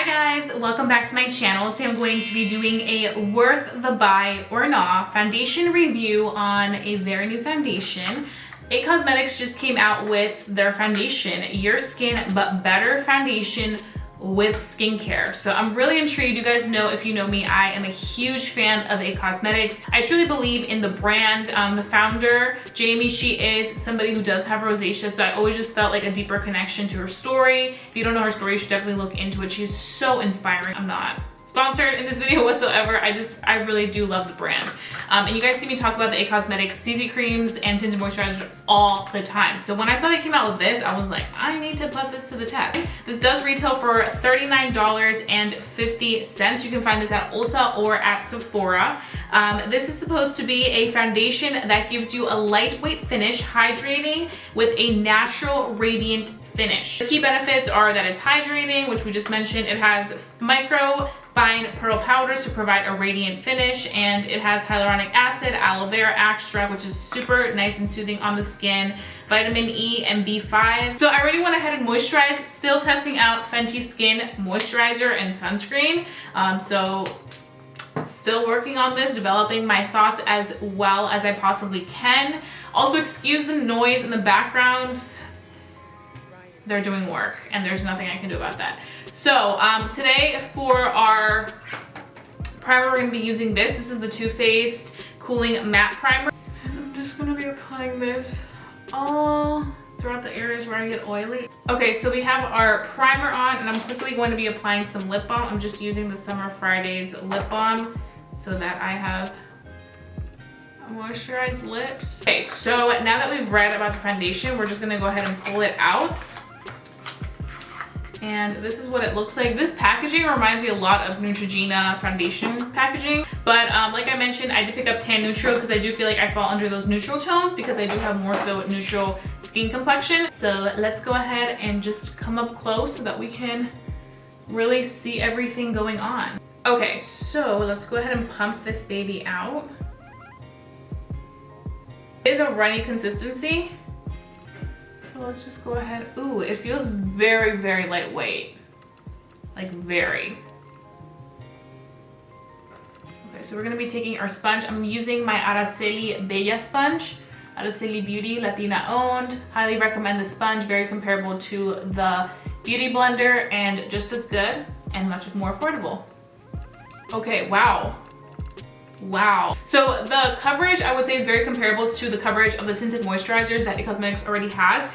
guys, welcome back to my channel. Today I'm going to be doing a worth the buy or not foundation review on a very new foundation. It Cosmetics just came out with their foundation, Your Skin But Better foundation with skincare. So I'm really intrigued. You guys know, if you know me, I am a huge fan of It Cosmetics. I truly believe in the brand. The founder, Jamie, she is somebody who does have rosacea, so I always just felt like a deeper connection to her story. If you don't know her story, you should definitely look into it. She's so inspiring. I'm not sponsored in this video whatsoever. I really do love the brand. And you guys see me talk about the It Cosmetics CC creams and tinted moisturizers all the time. So when I saw they came out with this, I was like, I need to put this to the test. This does retail for $39.50. You can find this at Ulta or at Sephora. This is supposed to be a foundation that gives you a lightweight finish, hydrating with a natural radiant finish. The key benefits are that it's hydrating, which we just mentioned. It has micro fine pearl powders to provide a radiant finish, and it has hyaluronic acid, aloe vera extract, which is super nice and soothing on the skin, vitamin E and B5. So I already went ahead and moisturized, still testing out Fenty Skin moisturizer and sunscreen. So still working on this, developing my thoughts as well as I possibly can. Also, excuse the noise in the background. They're doing work and there's nothing I can do about that. So today for our primer, we're gonna be using this. This is the Too Faced Cooling Matte Primer. And I'm just gonna be applying this all throughout the areas where I get oily. Okay, so we have our primer on, and I'm quickly going to be applying some lip balm. I'm just using the Summer Fridays lip balm so that I have moisturized lips. Okay, so now that we've read about the foundation, we're just gonna go ahead and pull it out. And this is what it looks like. This packaging reminds me a lot of Neutrogena foundation packaging. But like I mentioned, I did pick up Tan Neutral because I do feel like I fall under those neutral tones because I do have more so neutral skin complexion. So let's go ahead and just come up close so that we can really see everything going on. Okay, so let's go ahead and pump this baby out. It is a runny consistency. So let's just go ahead. Ooh, it feels very, very lightweight. Like very. Okay, so we're gonna be taking our sponge. I'm using my Araceli Bella sponge. Araceli Beauty, Latina owned. Highly recommend the sponge. Very comparable to the Beauty Blender and just as good and much more affordable. Okay, wow. Wow. So the coverage, I would say, is very comparable to the coverage of the tinted moisturizers that It Cosmetics already has,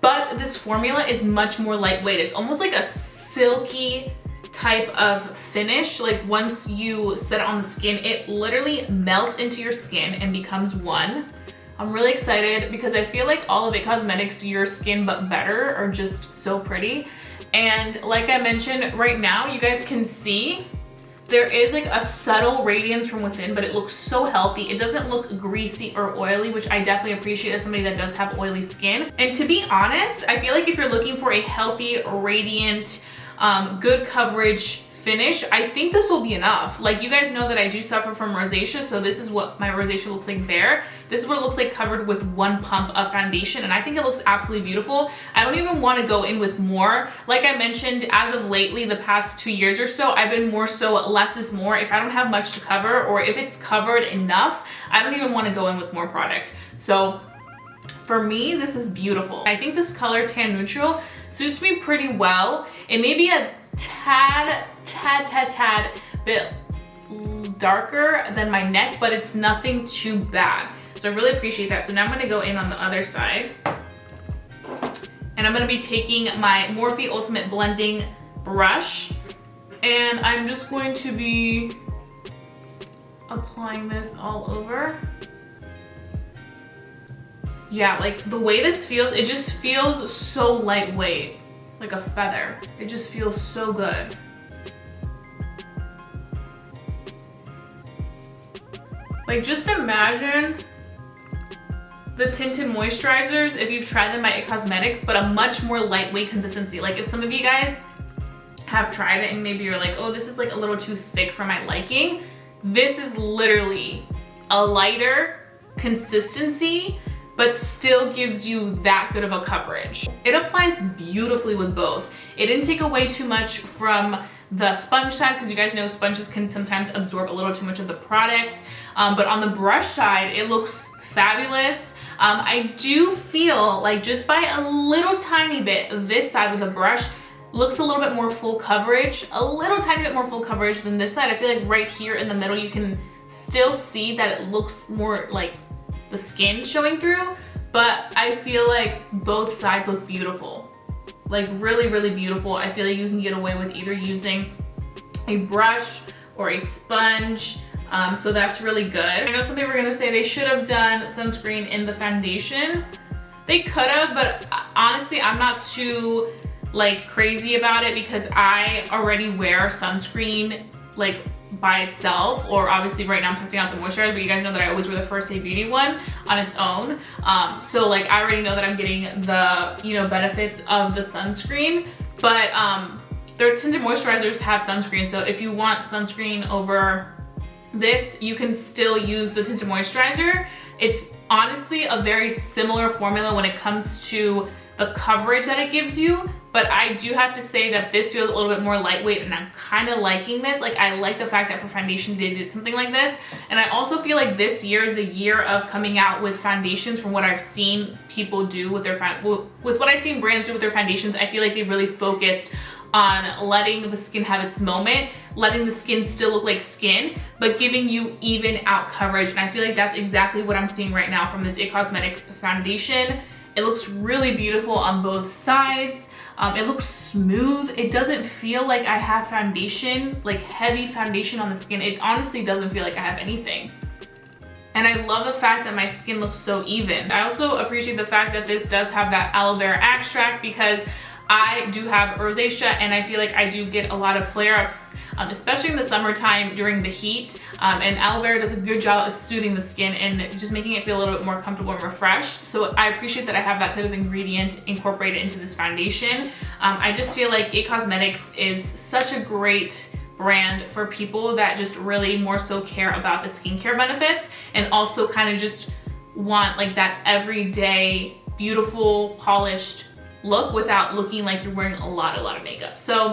but this formula is much more lightweight. It's almost like a silky type of finish. Like once you set it on the skin, it literally melts into your skin and becomes one. I'm really excited because I feel like all of It Cosmetics Your Skin But Better are just so pretty. And like I mentioned, right now you guys can see there is like a subtle radiance from within, but it looks so healthy. It doesn't look greasy or oily, which I definitely appreciate as somebody that does have oily skin. And to be honest, I feel like if you're looking for a healthy, radiant, good coverage finish, I think this will be enough. Like, you guys know that I do suffer from rosacea, so this is what my rosacea looks like there. This is what it looks like covered with one pump of foundation, and I think it looks absolutely beautiful. I don't even want to go in with more. Like I mentioned, as of lately, the past 2 years or so, I've been more so less is more. If I don't have much to cover, or if it's covered enough, I don't even want to go in with more product. So for me, this is beautiful. I think this color, Tan Neutral, suits me pretty well. It may be a tad bit darker than my neck, but it's nothing too bad. So I really appreciate that. So now I'm gonna go in on the other side. And I'm gonna be taking my Morphe Ultimate Blending Brush. And I'm just going to be applying this all over. Yeah, like the way this feels, it just feels so lightweight. Like a feather. It just feels so good. Like, just imagine the tinted moisturizers if you've tried them by It Cosmetics, but a much more lightweight consistency. Like, if some of you guys have tried it and maybe you're like, oh, this is like a little too thick for my liking, this is literally a lighter consistency, but still gives you that good of a coverage. It applies beautifully with both. It didn't take away too much from the sponge side, because you guys know sponges can sometimes absorb a little too much of the product. But on the brush side, it looks fabulous. I do feel like just by a little tiny bit, this side with the brush looks a little bit more full coverage, a little tiny bit more full coverage than this side. I feel like right here in the middle, you can still see that it looks more like the skin showing through, but I feel like both sides look beautiful. Like really, really beautiful. I feel like you can get away with either using a brush or a sponge. So that's really good. I know some people are gonna say they should have done sunscreen in the foundation. They could have, but honestly, I'm not too like crazy about it because I already wear sunscreen like by itself, or obviously right now I'm testing out the moisturizer, but you guys know that I always wear the First Aid Beauty one on its own. So like I already know that I'm getting the, you know, benefits of the sunscreen, but their tinted moisturizers have sunscreen. So if you want sunscreen over this, you can still use the tinted moisturizer. It's honestly a very similar formula when it comes to the coverage that it gives you, but I do have to say that this feels a little bit more lightweight, and I'm kind of liking this. Like I like the fact that for foundation they did something like this, and I also feel like this year is the year of coming out with foundations. From what I've seen people do with their with what I've seen brands do with their foundations, I feel like they really focused on letting the skin have its moment, letting the skin still look like skin, but giving you even out coverage. And I feel like that's exactly what I'm seeing right now from this IT Cosmetics foundation. It looks really beautiful on both sides. It looks smooth. It doesn't feel like I have foundation, like heavy foundation on the skin. It honestly doesn't feel like I have anything. And I love the fact that my skin looks so even. I also appreciate the fact that this does have that aloe vera extract, because I do have rosacea and I feel like I do get a lot of flare-ups, especially in the summertime during the heat. And aloe vera does a good job of soothing the skin and just making it feel a little bit more comfortable and refreshed. So I appreciate that I have that type of ingredient incorporated into this foundation. I just feel like IT Cosmetics is such a great brand for people that just really more so care about the skincare benefits, and also kind of just want like that everyday, beautiful, polished look without looking like you're wearing a lot of makeup. So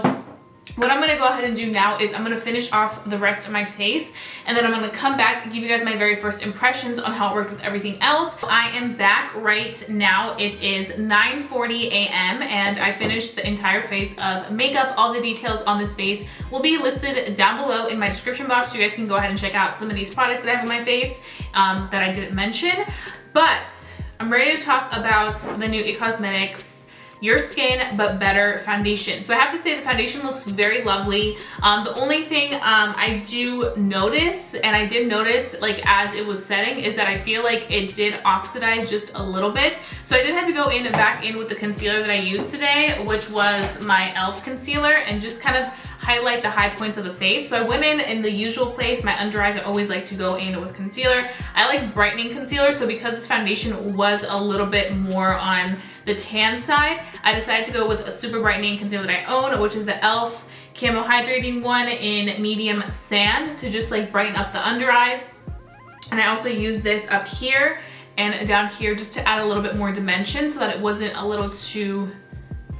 what I'm gonna go ahead and do now is I'm gonna finish off the rest of my face, and then I'm gonna come back and give you guys my very first impressions on how it worked with everything else. I am back right now. It is 9:40 a.m. and I finished the entire face of makeup. All the details on this face will be listed down below in my description box. You guys can go ahead and check out some of these products that I have on my face that I didn't mention. But I'm ready to talk about the new IT Cosmetics Your Skin But Better foundation. So I have to say the foundation looks very lovely. The only thing I do notice, and I did notice like as it was setting, is that I feel like it did oxidize just a little bit. So I did have to go in and back in with the concealer that I used today, which was my e.l.f. concealer, and just kind of highlight the high points of the face. So I went in the usual place. My under eyes, I always like to go in with concealer. I like brightening concealer, so because this foundation was a little bit more on the tan side, I decided to go with a super brightening concealer that I own, which is the e.l.f. Camo Hydrating one in medium sand, to just like brighten up the under eyes. And I also used this up here and down here just to add a little bit more dimension so that it wasn't a little too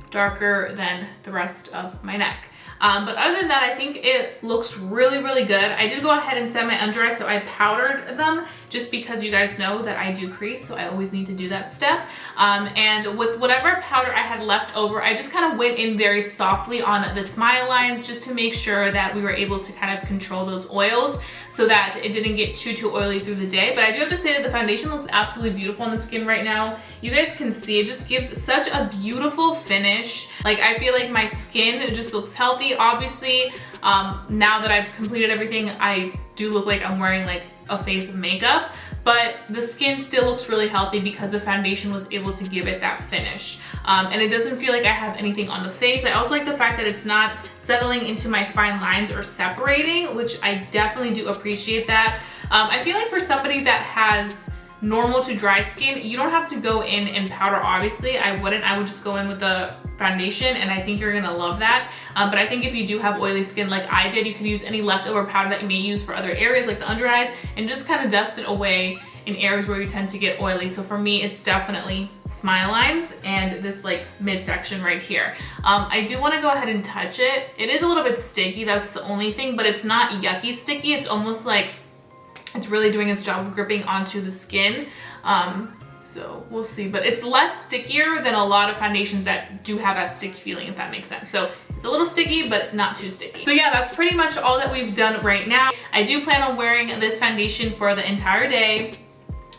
darker than the rest of my neck. But other than that, I think it looks really, really good. I did go ahead and set my under eyes, so I powdered them just because you guys know that I do crease, so I always need to do that step. And with whatever powder I had left over, I just kind of went in very softly on the smile lines just to make sure that we were able to kind of control those oils so that it didn't get too oily through the day. But I do have to say that the foundation looks absolutely beautiful on the skin right now. You guys can see it just gives such a beautiful finish. Like I feel like my skin just looks healthy. Obviously, now that I've completed everything, I do look like I'm wearing like a face of makeup, but the skin still looks really healthy because the foundation was able to give it that finish. And it doesn't feel like I have anything on the face. I also like the fact that it's not settling into my fine lines or separating, which I definitely do appreciate that. I feel like for somebody that has normal to dry skin, you don't have to go in and powder. Obviously I wouldn't. I would just go in with the foundation, and I think you're gonna love that. But I think if you do have oily skin like I did, you could use any leftover powder that you may use for other areas like the under eyes and just kind of dust it away in areas where you tend to get oily. So for me, it's definitely smile lines and this like midsection right here. I do want to go ahead and touch it. It is a little bit sticky, that's the only thing, but it's not yucky sticky. It's almost like it's really doing its job of gripping onto the skin. So we'll see, but it's less stickier than a lot of foundations that do have that sticky feeling, if that makes sense. So it's a little sticky, but not too sticky. So yeah, that's pretty much all that we've done right now. I do plan on wearing this foundation for the entire day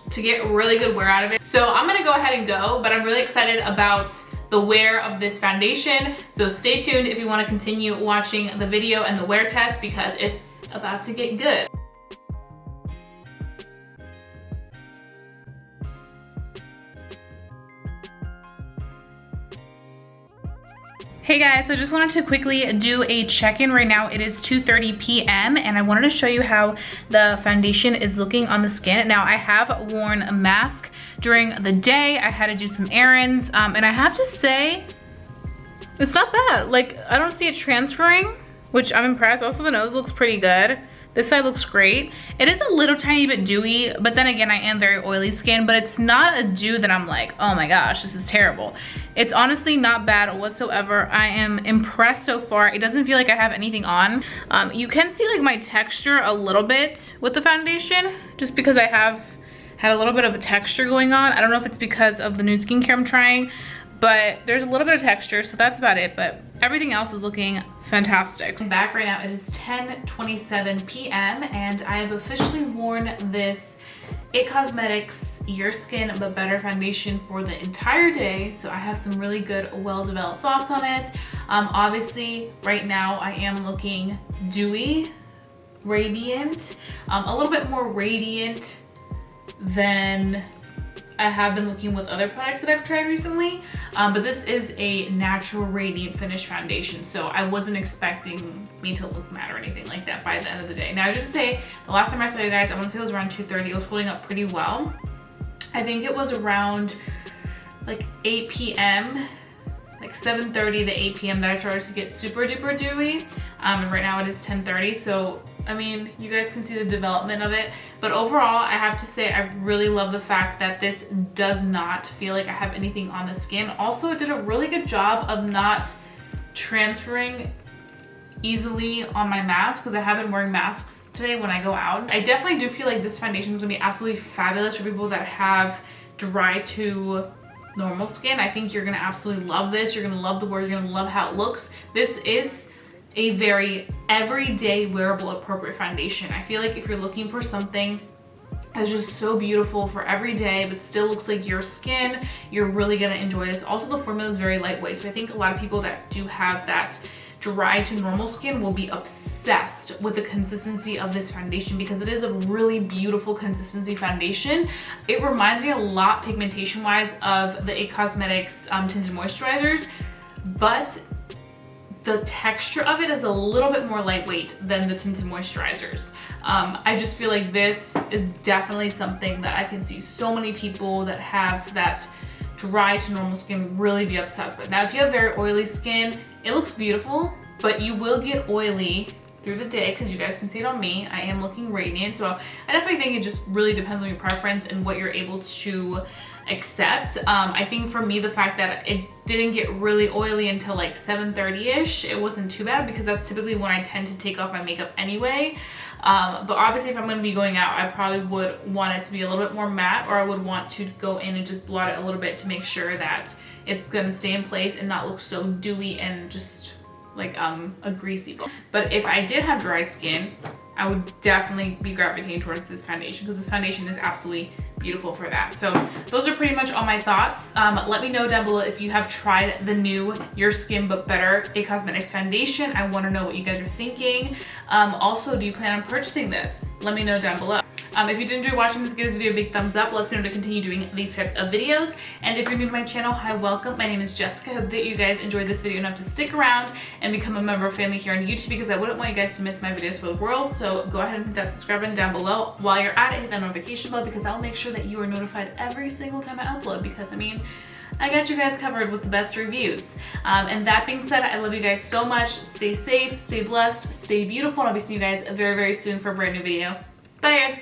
to get really good wear out of it. So I'm gonna go ahead and go, but I'm really excited about the wear of this foundation. So stay tuned if you wanna continue watching the video and the wear test because it's about to get good. Hey guys, so just wanted to quickly do a check-in right now. It is 2:30 p.m. and I wanted to show you how the foundation is looking on the skin. Now I have worn a mask during the day. I had to do some errands and I have to say, it's not bad. Like, I don't see it transferring, which I'm impressed. Also, the nose looks pretty good. This side looks great. It is a little tiny bit dewy, but then again, I am very oily skin, but it's not a dew that I'm like, oh my gosh, this is terrible. It's honestly not bad whatsoever. I am impressed so far. It doesn't feel like I have anything on. You can see like my texture a little bit with the foundation, just because I have had a little bit of a texture going on. I don't know if it's because of the new skincare I'm trying, but there's a little bit of texture, so that's about it. But everything else is looking fantastic. I'm back right now. It is 10:27 p.m. and I have officially worn this IT Cosmetics Your Skin But Better foundation for the entire day. So I have some really good, well-developed thoughts on it. Obviously, right now I am looking dewy, radiant, a little bit more radiant than I have been looking with other products that I've tried recently, but this is a natural radiant finish foundation, so I wasn't expecting me to look matte or anything like that by the end of the day. Now I just say, the last time I saw you guys, I want to say it was around 2:30, it was holding up pretty well. I think it was around like 8 p.m., like 7:30 to 8 p.m. that I started to get super duper dewy, and right now it is 10:30, so I mean, you guys can see the development of it, but overall, I have to say I really love the fact that this does not feel like I have anything on the skin. Also, it did a really good job of not transferring easily on my mask because I have been wearing masks today when I go out. I definitely do feel like this foundation is gonna be absolutely fabulous for people that have dry to normal skin. I think you're gonna absolutely love this. You're gonna love the wear, you're gonna love how it looks. This is a very everyday wearable appropriate foundation. I feel like if you're looking for something that's just so beautiful for every day but still looks like your skin, you're really gonna enjoy this. Also, the formula is very lightweight, so I think a lot of people that do have that dry to normal skin will be obsessed with the consistency of this foundation because it is a really beautiful consistency foundation. It reminds me a lot pigmentation wise of the IT Cosmetics tinted moisturizers, but the texture of it is a little bit more lightweight than the tinted moisturizers. I just feel like this is definitely something that I can see so many people that have that dry to normal skin really be obsessed with. Now, if you have very oily skin, it looks beautiful, but you will get oily through the day because you guys can see it on me. I am looking radiant, so I definitely think it just really depends on your preference and what you're able to accept. I think for me, the fact that it didn't get really oily until like 7:30ish, it wasn't too bad because that's typically when I tend to take off my makeup anyway. But obviously if I'm gonna be going out, I probably would want it to be a little bit more matte, or I would want to go in and just blot it a little bit to make sure that it's gonna stay in place and not look so dewy and just like a greasy look. But if I did have dry skin, I would definitely be gravitating towards this foundation because this foundation is absolutely beautiful for that. So those are pretty much all my thoughts. Let me know down below if you have tried the new Your Skin But Better IT Cosmetics foundation. I want to know what you guys are thinking. Also, do you plan on purchasing this? Let me know down below. If you did enjoy watching this, give this video a big thumbs up. Let's me know to continue doing these types of videos. And if you're new to my channel, hi, welcome. My name is Jessica. I hope that you guys enjoyed this video enough to stick around and become a member of family here on YouTube because I wouldn't want you guys to miss my videos for the world. So go ahead and hit that subscribe button down below. While you're at it, hit that notification bell because I'll make sure that you are notified every single time I upload because I mean, I got you guys covered with the best reviews. And that being said, I love you guys so much. Stay safe, stay blessed, stay beautiful, and I'll be seeing you guys very, very soon for a brand new video. Bye guys.